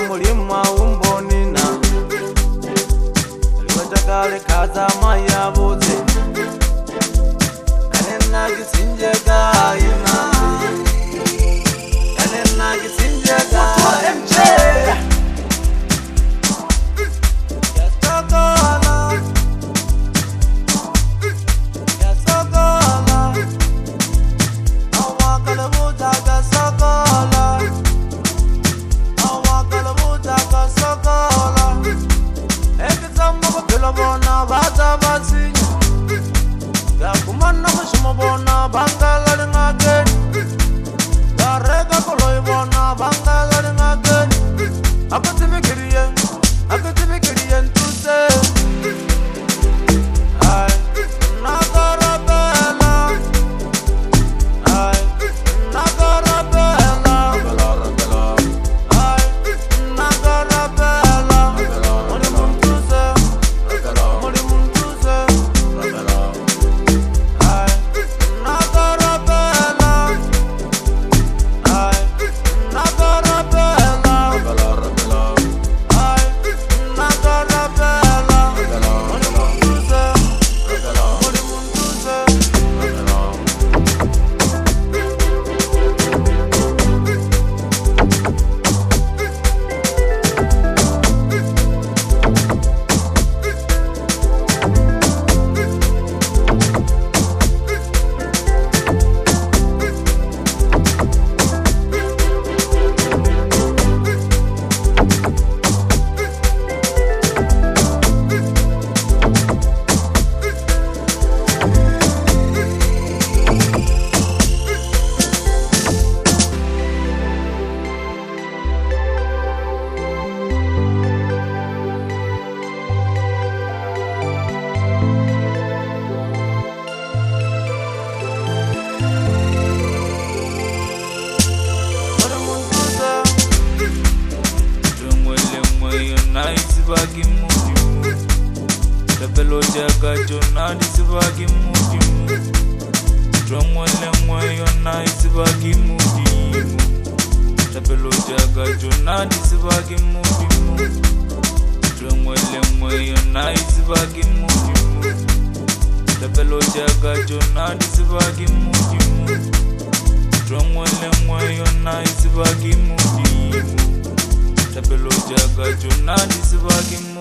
Mulima umbonina Liwatakale kaza maya bote Kanena kisinje gaina Kanena kisinje gaina Yasogola Yasogola Awakale butaga sogola Bona bata basinya Yakumana mashimo bona bangala ngake Darega koloi bona bangala ngake Akatimi kiriyen tuse Ay nagara bela Ay nagara bela Ay nagara bela Bagi mudimu Tabelo jaga jona disibagi mudimu Dromwele mwayo nice bagi mudimu Tabelo jaga jona disibagi mudimu Dromwele mwayo nice bagi mudimu Tabelo jaga jona disibagi mudimu Dromwele mwayo nice bagi mudimu Tabelo jaga jona disibagi mudimu